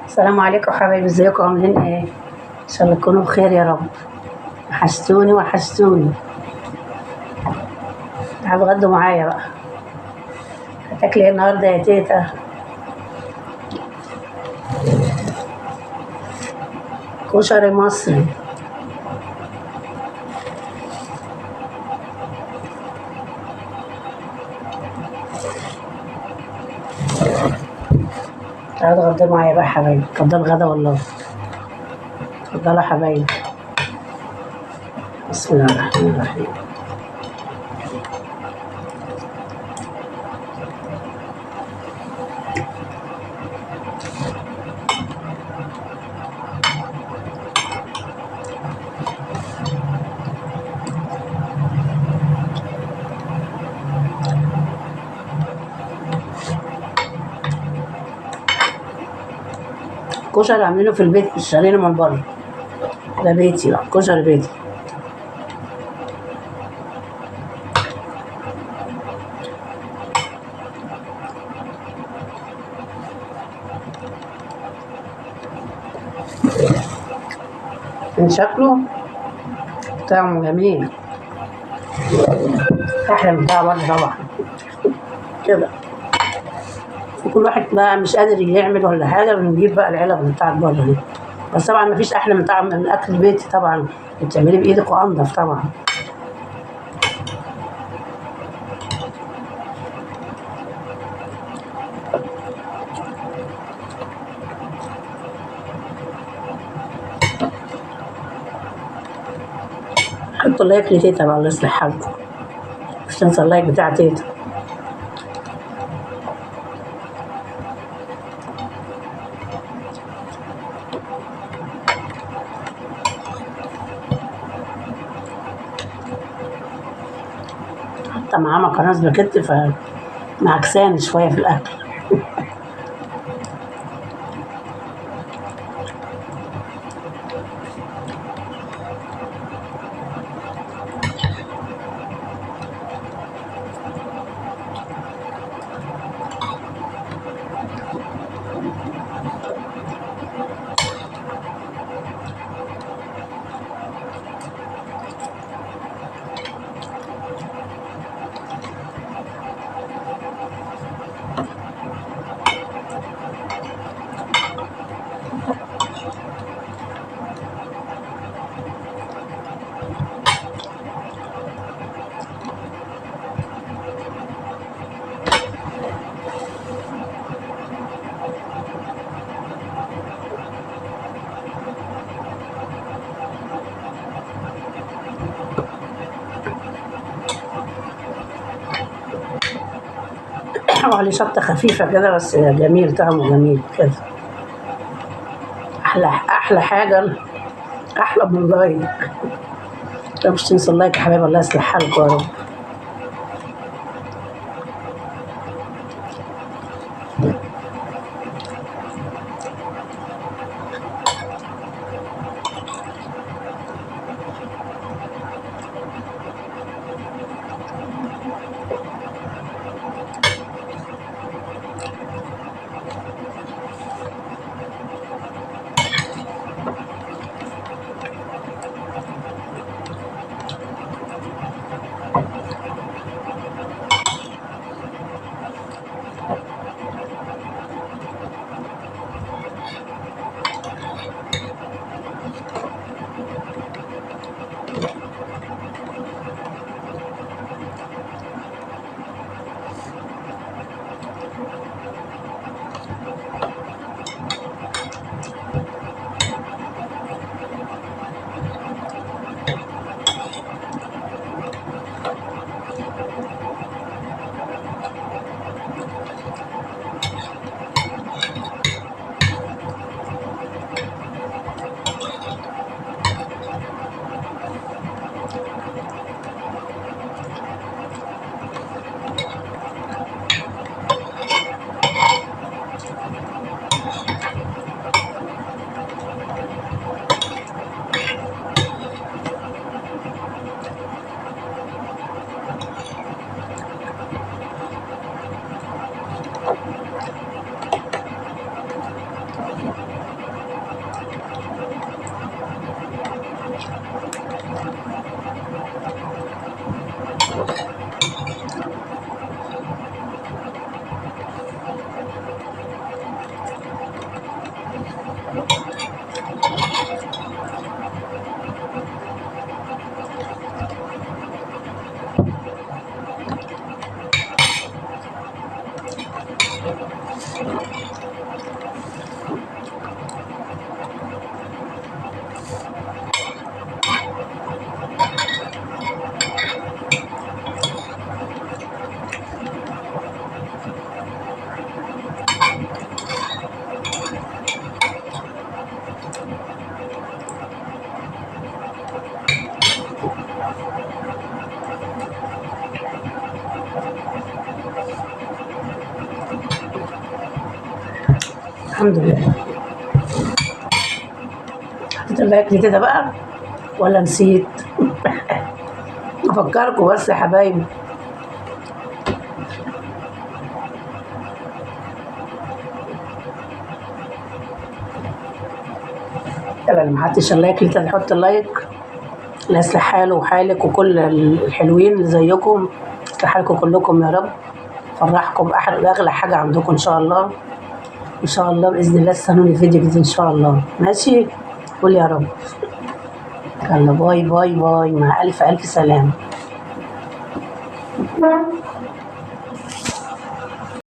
السلام عليكم حبايبي، ازيكم عاملين ايه؟ ان شاء الله تكونوا بخير يا رب. وحشتوني وحشتوني. تعالوا اتغدوا معايا بقى. هتاكلي ايه النهارده يا تيتا؟ كشري مصري. تعالوا اتغدوا معايا بقى يا حبايبي. اتفضلوا غدا والله. اتفضلوا يا حبايبي. بسم الله الرحمن الرحيم. كشري عاملينه في البيت، مش شارينه من بره. ده بيتي بقى، كشري بيتي. من شكله طعمه جميل. احلى من بتاع بره طبعا. كده وكل واحد بقى مش قادر يعمل ولا حاجه، بنجيب بقى العلب بتاعت بره دي. بس طبعا مفيش احلى من طعم من اكل البيت طبعا. بتعمليه بايدك وانضف طبعا. حطوا اللايك لتيتا بقى، الله يصلح حالكم. مش تنسى اللايك بتاع تيتا. حتى معاه مكرونه سباجيتي فمعكساني شويه في الاكل. وعليه شطه خفيفه كده، بس جميل، طعمه جميل كده. احلى حاجه، احلى من اللايك. مش تنسوا اللايك يا حبايبي، الله يصلح حالكم يا رب. الحمد لله. حطيت الاكل كده بقى ولا نسيت؟ افكركم بس يا حبايبي. يلا اللي محطش اللايك كده يحط اللايك. الله يصلح حاله وحالك وكل الحلوين اللي زيكم، يصلح حالكم كلكم يا رب، فرحكم بأغلى حاجة عندكم إن شاء الله. إن شاء الله بإذن الله استنوني فيديو جديد إن شاء الله. ماشي؟ قول يا رب. يلا باي باي باي، مع ألف ألف سلامة.